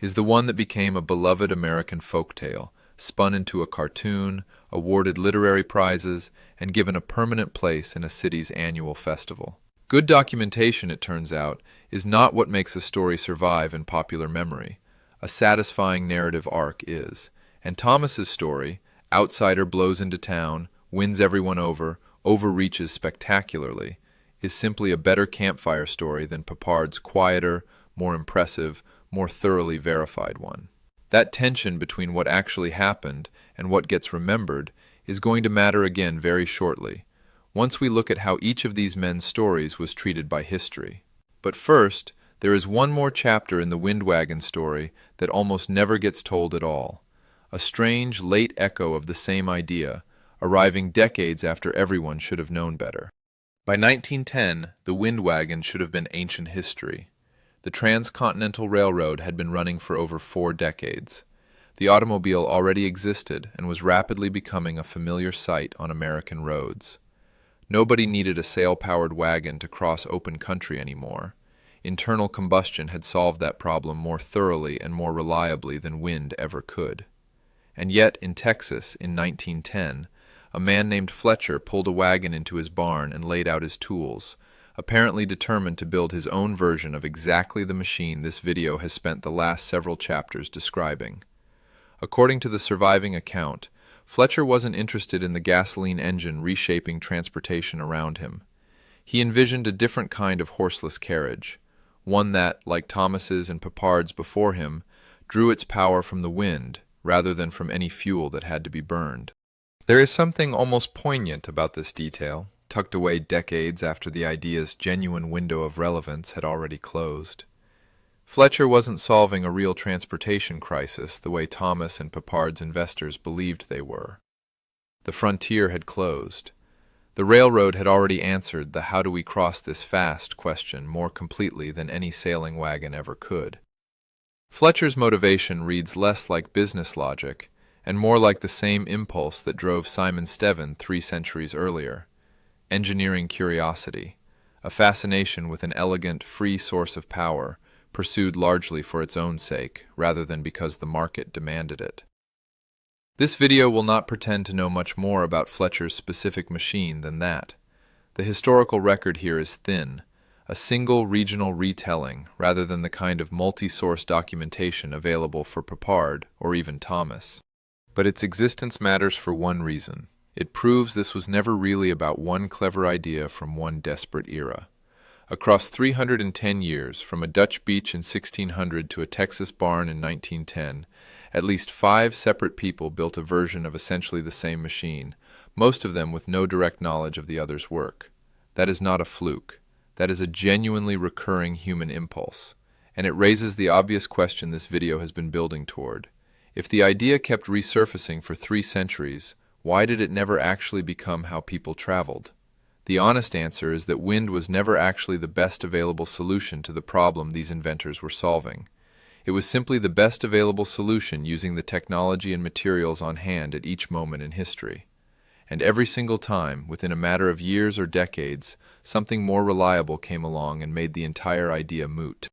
is the one that became a beloved American folktale, spun into a cartoon, awarded literary prizes, and given a permanent place in a city's annual festival. Good documentation, it turns out, is not what makes a story survive in popular memory. A satisfying narrative arc is, and Thomas's story, outsider blows into town, wins everyone over, overreaches spectacularly, is simply a better campfire story than Peppard's quieter, more impressive, more thoroughly verified one. That tension between what actually happened and what gets remembered is going to matter again very shortly, once we look at how each of these men's stories was treated by history. But first, there is one more chapter in the wind wagon story that almost never gets told at all, a strange late echo of the same idea, arriving decades after everyone should have known better. By 1910, the wind wagon should have been ancient history. The Transcontinental Railroad had been running for over 4 decades. The automobile already existed and was rapidly becoming a familiar sight on American roads. Nobody needed a sail-powered wagon to cross open country anymore. Internal combustion had solved that problem more thoroughly and more reliably than wind ever could. And yet, in Texas, in 1910, a man named Fletcher pulled a wagon into his barn and laid out his tools, apparently determined to build his own version of exactly the machine this video has spent the last several chapters describing. According to the surviving account, Fletcher wasn't interested in the gasoline engine reshaping transportation around him. He envisioned a different kind of horseless carriage, one that, like Thomas's and Peppard's before him, drew its power from the wind rather than from any fuel that had to be burned. There is something almost poignant about this detail, tucked away decades after the idea's genuine window of relevance had already closed. Fletcher wasn't solving a real transportation crisis the way Thomas and Papard's investors believed they were. The frontier had closed. The railroad had already answered the "how do we cross this fast" question more completely than any sailing wagon ever could. Fletcher's motivation reads less like business logic and more like the same impulse that drove Simon Stevin 3 centuries earlier: engineering curiosity, a fascination with an elegant, free source of power, pursued largely for its own sake, rather than because the market demanded it. This video will not pretend to know much more about Fletcher's specific machine than that. The historical record here is thin, a single regional retelling rather than the kind of multi-source documentation available for Papard or even Thomas. But its existence matters for one reason. It proves this was never really about one clever idea from one desperate era. Across 310 years, from a Dutch beach in 1600 to a Texas barn in 1910, at least 5 separate people built a version of essentially the same machine, most of them with no direct knowledge of the other's work. That is not a fluke. That is a genuinely recurring human impulse, and it raises the obvious question this video has been building toward. If the idea kept resurfacing for 3 centuries, why did it never actually become how people traveled? The honest answer is that wind was never actually the best available solution to the problem these inventors were solving. It was simply the best available solution using the technology and materials on hand at each moment in history. And every single time, within a matter of years or decades, something more reliable came along and made the entire idea moot.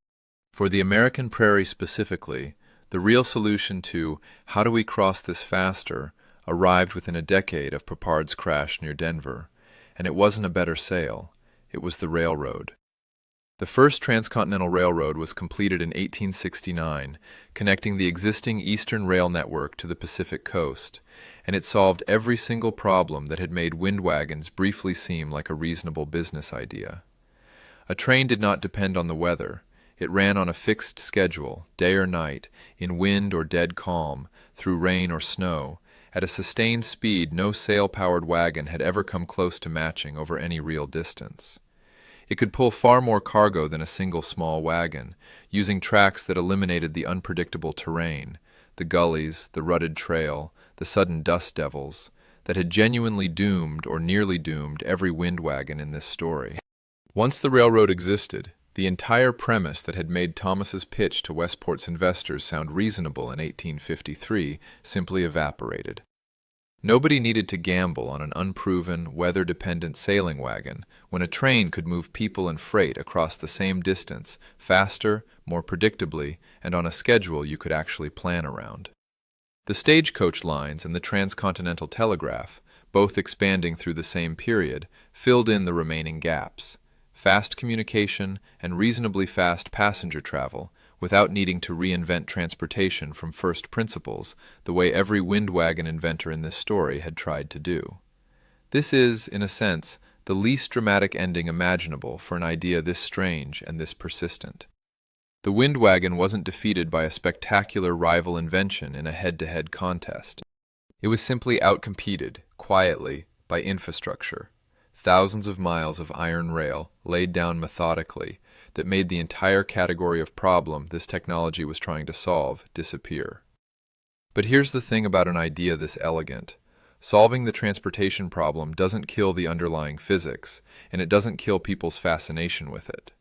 For the American prairie specifically, the real solution to "how do we cross this faster" arrived within a decade of Papard's crash near Denver. And it wasn't a better sail, it was the railroad. The first transcontinental railroad was completed in 1869, connecting the existing Eastern rail network to the Pacific coast, and it solved every single problem that had made wind wagons briefly seem like a reasonable business idea. A train did not depend on the weather. It ran on a fixed schedule, day or night, in wind or dead calm, through rain or snow, at a sustained speed no sail-powered wagon had ever come close to matching over any real distance. It could pull far more cargo than a single small wagon, using tracks that eliminated the unpredictable terrain, the gullies, the rutted trail, the sudden dust devils, that had genuinely doomed or nearly doomed every wind wagon in this story. Once the railroad existed, the entire premise that had made Thomas's pitch to Westport's investors sound reasonable in 1853 simply evaporated. Nobody needed to gamble on an unproven, weather-dependent sailing wagon when a train could move people and freight across the same distance, faster, more predictably, and on a schedule you could actually plan around. The stagecoach lines and the transcontinental telegraph, both expanding through the same period, filled in the remaining gaps. Fast communication and reasonably fast passenger travel, without needing to reinvent transportation from first principles, the way every wind wagon inventor in this story had tried to do. This is, in a sense, the least dramatic ending imaginable for an idea this strange and this persistent. The wind wagon wasn't defeated by a spectacular rival invention in a head-to-head contest. It was simply outcompeted, quietly, by infrastructure. Thousands of miles of iron rail, laid down methodically, that made the entire category of problem this technology was trying to solve disappear. But here's the thing about an idea this elegant. Solving the transportation problem doesn't kill the underlying physics, and it doesn't kill people's fascination with it.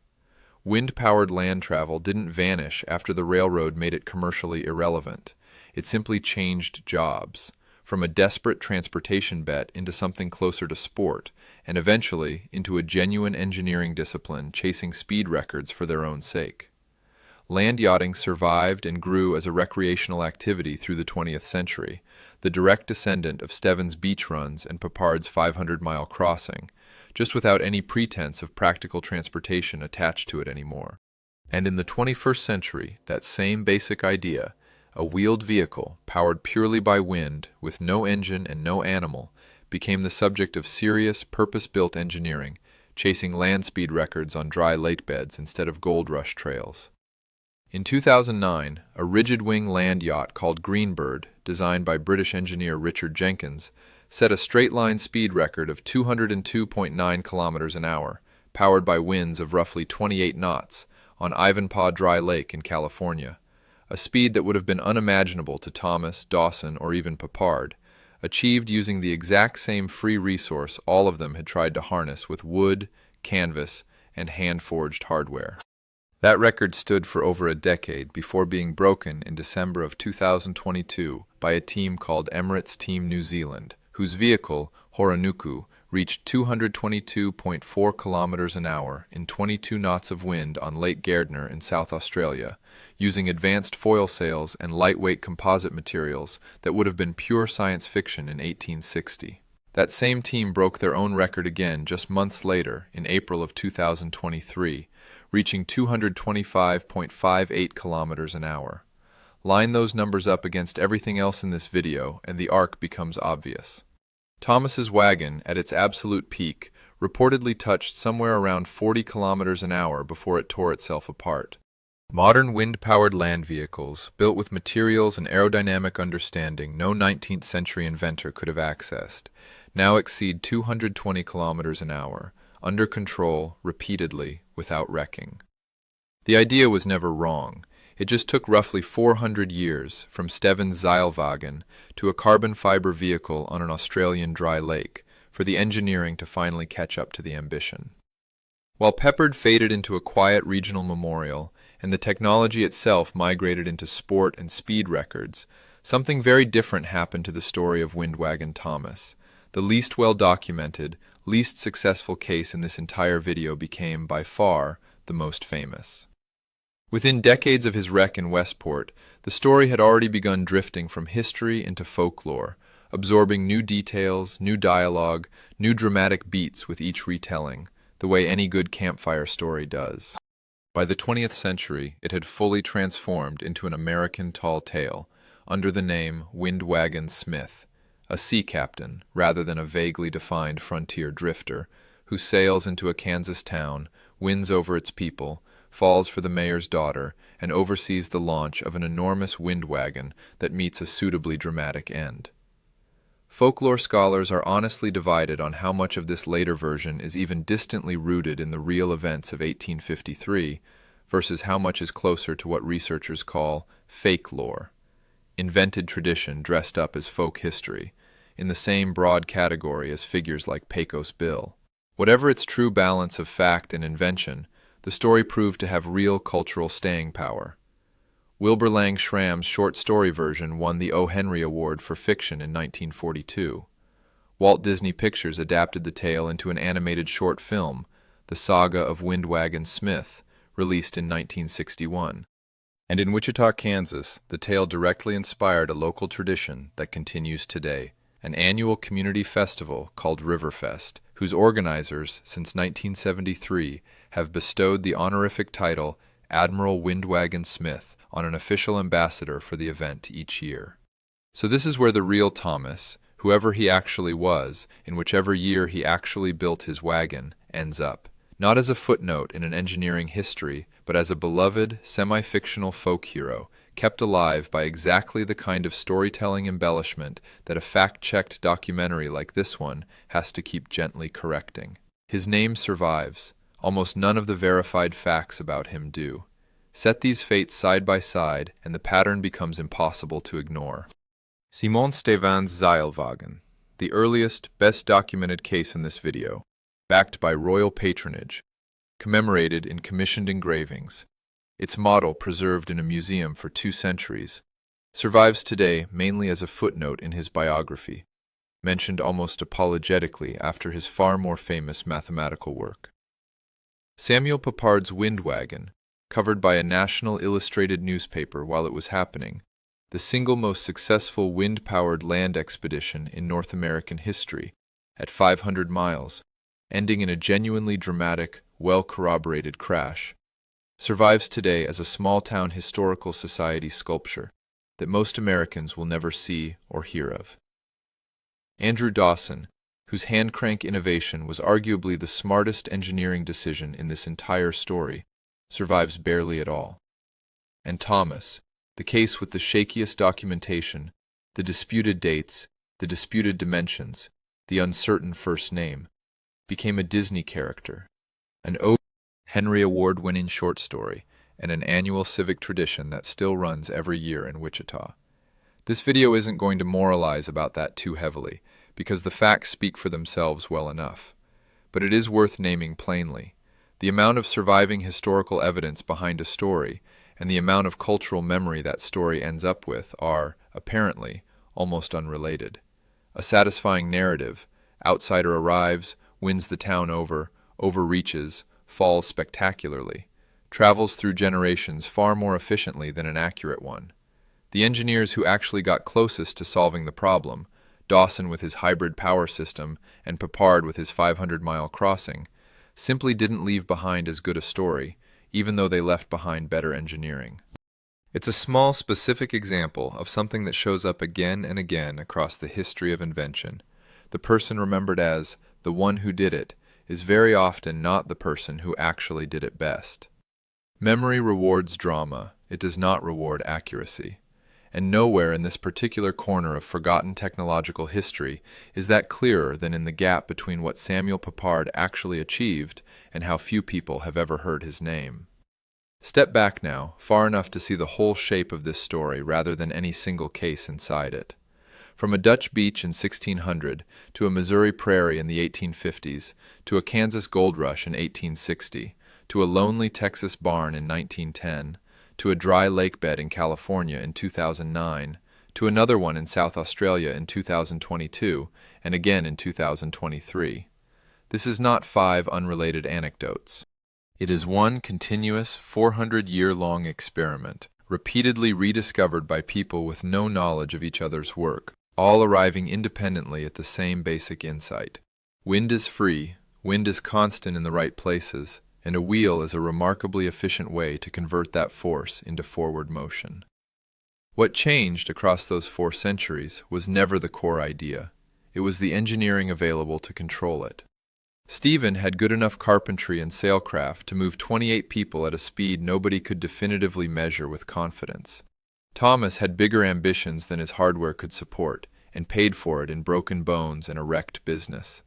Wind-powered land travel didn't vanish after the railroad made it commercially irrelevant. It simply changed jobs, from a desperate transportation bet into something closer to sport, and eventually into a genuine engineering discipline chasing speed records for their own sake. Land yachting survived and grew as a recreational activity through the 20th century, the direct descendant of Stevin's beach runs and Papard's 500-mile crossing, just without any pretense of practical transportation attached to it anymore. And in the 21st century, that same basic idea, a wheeled vehicle, powered purely by wind, with no engine and no animal, became the subject of serious, purpose-built engineering, chasing land speed records on dry lake beds instead of gold rush trails. In 2009, a rigid-wing land yacht called Greenbird, designed by British engineer Richard Jenkins, set a straight-line speed record of 202.9 kilometers an hour, powered by winds of roughly 28 knots, on Ivanpah Dry Lake in California, a speed that would have been unimaginable to Thomas, Dawson, or even Papard, achieved using the exact same free resource all of them had tried to harness with wood, canvas, and hand-forged hardware. That record stood for over a decade before being broken in December of 2022 by a team called Emirates Team New Zealand, whose vehicle, Horonuku, reached 222.4 kilometers an hour in 22 knots of wind on Lake Gardner in South Australia, using advanced foil sails and lightweight composite materials that would have been pure science fiction in 1860. That same team broke their own record again just months later, in April of 2023, reaching 225.58 kilometers an hour. Line those numbers up against everything else in this video, and the arc becomes obvious. Thomas's wagon, at its absolute peak, reportedly touched somewhere around 40 kilometers an hour before it tore itself apart. Modern wind-powered land vehicles, built with materials and aerodynamic understanding no 19th century inventor could have accessed, now exceed 220 kilometers an hour, under control, repeatedly, without wrecking. The idea was never wrong. It just took roughly 400 years, from Steven's Wagon to a carbon fiber vehicle on an Australian dry lake, for the engineering to finally catch up to the ambition. While Peppard faded into a quiet regional memorial, and the technology itself migrated into sport and speed records, something very different happened to the story of Windwagon Thomas. The least well-documented, least successful case in this entire video became, by far, the most famous. Within decades of his wreck in Westport, the story had already begun drifting from history into folklore, absorbing new details, new dialogue, new dramatic beats with each retelling, the way any good campfire story does. By the 20th century, it had fully transformed into an American tall tale, under the name Windwagon Smith, a sea captain rather than a vaguely defined frontier drifter, who sails into a Kansas town, wins over its people, falls for the mayor's daughter, and oversees the launch of an enormous wind wagon that meets a suitably dramatic end. Folklore scholars are honestly divided on how much of this later version is even distantly rooted in the real events of 1853 versus how much is closer to what researchers call fake lore, invented tradition dressed up as folk history, in the same broad category as figures like Pecos Bill. Whatever its true balance of fact and invention, the story proved to have real cultural staying power. Wilbur Lang Schramm's short story version won the O. Henry Award for Fiction in 1942. Walt Disney Pictures adapted the tale into an animated short film, The Saga of Windwagon Smith, released in 1961. And in Wichita, Kansas, the tale directly inspired a local tradition that continues today, an annual community festival called Riverfest, whose organizers, since 1973, have bestowed the honorific title Admiral Windwagon Smith on an official ambassador for the event each year. So this is where the real Thomas, whoever he actually was, in whichever year he actually built his wagon, ends up. Not as a footnote in an engineering history, but as a beloved, semi-fictional folk hero, kept alive by exactly the kind of storytelling embellishment that a fact-checked documentary like this one has to keep gently correcting. His name survives. Almost none of the verified facts about him do. Set these fates side by side, and the pattern becomes impossible to ignore. Simon Steven's Wagon, the earliest, best documented case in this video, backed by royal patronage, commemorated in commissioned engravings, its model preserved in a museum for 2 centuries, survives today mainly as a footnote in his biography, mentioned almost apologetically after his far more famous mathematical work. Samuel Papard's Windwagon, covered by a national illustrated newspaper while it was happening, the single most successful wind-powered land expedition in North American history, at 500 miles, ending in a genuinely dramatic, well-corroborated crash, survives today as a small-town historical society sculpture that most Americans will never see or hear of. Andrew Dawson, whose hand-crank innovation was arguably the smartest engineering decision in this entire story, survives barely at all. And Thomas, the case with the shakiest documentation, the disputed dates, the disputed dimensions, the uncertain first name, became a Disney character, an O. Henry Award-winning short story, and an annual civic tradition that still runs every year in Wichita. This video isn't going to moralize about that too heavily, because the facts speak for themselves well enough. But it is worth naming plainly. The amount of surviving historical evidence behind a story and the amount of cultural memory that story ends up with are, apparently, almost unrelated. A satisfying narrative, outsider arrives, wins the town over, overreaches, falls spectacularly, travels through generations far more efficiently than an accurate one. The engineers who actually got closest to solving the problem, Dawson with his hybrid power system and Papard with his 500-mile crossing, simply didn't leave behind as good a story, even though they left behind better engineering. It's a small, specific example of something that shows up again and again across the history of invention. The person remembered as the one who did it is very often not the person who actually did it best. Memory rewards drama, it does not reward accuracy. And nowhere in this particular corner of forgotten technological history is that clearer than in the gap between what Samuel Papard actually achieved and how few people have ever heard his name. Step back now, far enough to see the whole shape of this story rather than any single case inside it. From a Dutch beach in 1600, to a Missouri prairie in the 1850s, to a Kansas gold rush in 1860, to a lonely Texas barn in 1910, to a dry lake bed in California in 2009, to another one in South Australia in 2022, and again in 2023. This is not 5 unrelated anecdotes. It is one continuous 400-year-long experiment, repeatedly rediscovered by people with no knowledge of each other's work, all arriving independently at the same basic insight. Wind is free, wind is constant in the right places, and a wheel is a remarkably efficient way to convert that force into forward motion. What changed across those 4 centuries was never the core idea. It was the engineering available to control it. Stephen had good enough carpentry and sailcraft to move 28 people at a speed nobody could definitively measure with confidence. Thomas had bigger ambitions than his hardware could support, and paid for it in broken bones and a wrecked business.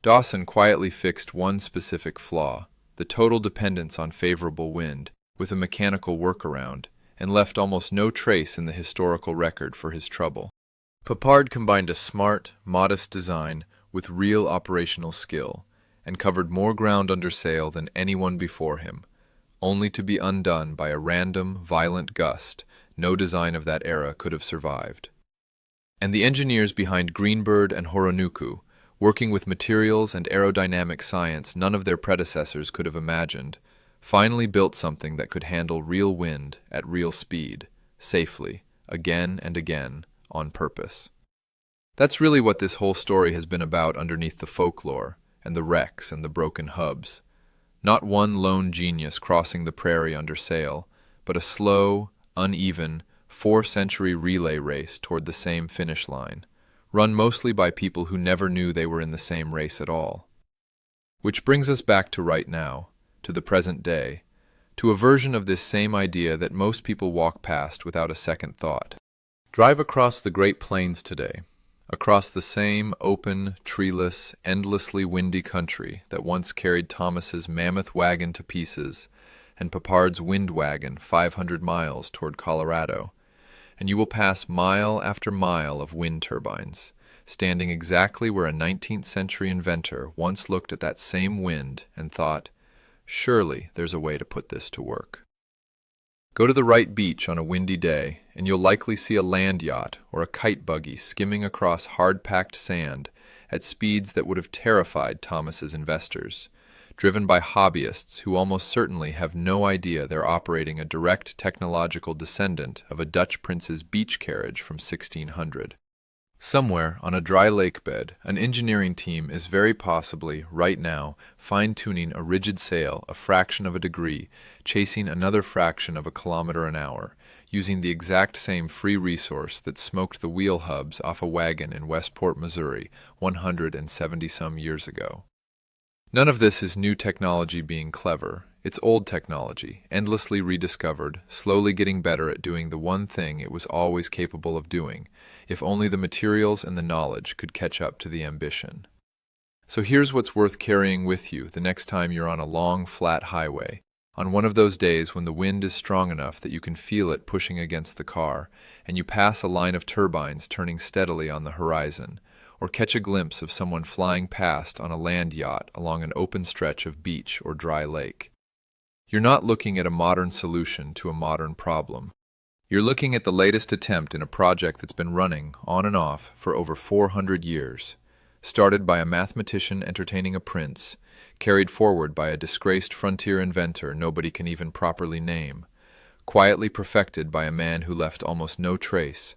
Dawson quietly fixed one specific flaw, the total dependence on favorable wind, with a mechanical workaround, and left almost no trace in the historical record for his trouble. Papard combined a smart, modest design with real operational skill, and covered more ground under sail than anyone before him, only to be undone by a random, violent gust no design of that era could have survived. And the engineers behind Greenbird and Horonuku, working with materials and aerodynamic science none of their predecessors could have imagined, finally built something that could handle real wind at real speed, safely, again and again, on purpose. That's really what this whole story has been about underneath the folklore, and the wrecks and the broken hubs. Not one lone genius crossing the prairie under sail, but a slow, uneven, 4-century relay race toward the same finish line, run mostly by people who never knew they were in the same race at all. Which brings us back to right now, to the present day, to a version of this same idea that most people walk past without a second thought. Drive across the Great Plains today, across the same open, treeless, endlessly windy country that once carried Thomas's mammoth wagon to pieces and Papard's wind wagon 500 miles toward Colorado, and you will pass mile after mile of wind turbines, standing exactly where a 19th century inventor once looked at that same wind and thought, surely there's a way to put this to work. Go to the right beach on a windy day, and you'll likely see a land yacht or a kite buggy skimming across hard-packed sand at speeds that would have terrified Thomas's investors, driven by hobbyists who almost certainly have no idea they're operating a direct technological descendant of a Dutch prince's beach carriage from 1600. Somewhere on a dry lake bed, an engineering team is very possibly, right now, fine-tuning a rigid sail a fraction of a degree, chasing another fraction of a kilometer an hour, using the exact same free resource that smoked the wheel hubs off a wagon in Westport, Missouri, 170-some years ago. None of this is new technology being clever. It's old technology, endlessly rediscovered, slowly getting better at doing the one thing it was always capable of doing, if only the materials and the knowledge could catch up to the ambition. So here's what's worth carrying with you the next time you're on a long, flat highway, On one of those days when the wind is strong enough that you can feel it pushing against the car, and you pass a line of turbines turning steadily on the horizon, or catch a glimpse of someone flying past on a land yacht along an open stretch of beach or dry lake. You're not looking at a modern solution to a modern problem. You're looking at the latest attempt in a project that's been running, on and off, for over 400 years. Started by a mathematician entertaining a prince, carried forward by a disgraced frontier inventor nobody can even properly name, quietly perfected by a man who left almost no trace,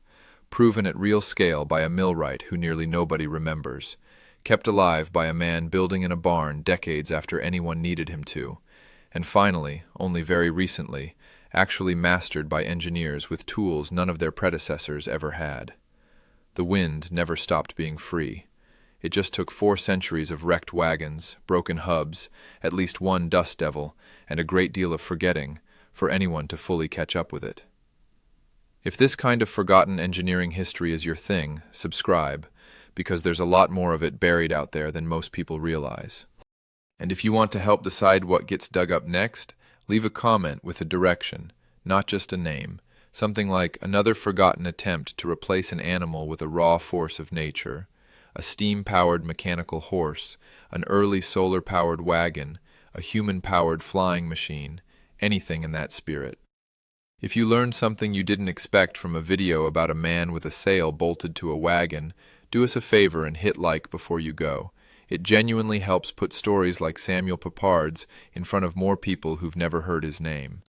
proven at real scale by a millwright who nearly nobody remembers, kept alive by a man building in a barn decades after anyone needed him to, and finally, only very recently, actually mastered by engineers with tools none of their predecessors ever had. The wind never stopped being free. It just took 4 centuries of wrecked wagons, broken hubs, at least one dust devil, and a great deal of forgetting for anyone to fully catch up with it. If this kind of forgotten engineering history is your thing, subscribe, because there's a lot more of it buried out there than most people realize. And if you want to help decide what gets dug up next, leave a comment with a direction, not just a name, something like another forgotten attempt to replace an animal with a raw force of nature, a steam-powered mechanical horse, an early solar-powered wagon, a human-powered flying machine, anything in that spirit. If you learned something you didn't expect from a video about a man with a sail bolted to a wagon, do us a favor and hit like before you go. It genuinely helps put stories like Samuel Papard's in front of more people who've never heard his name.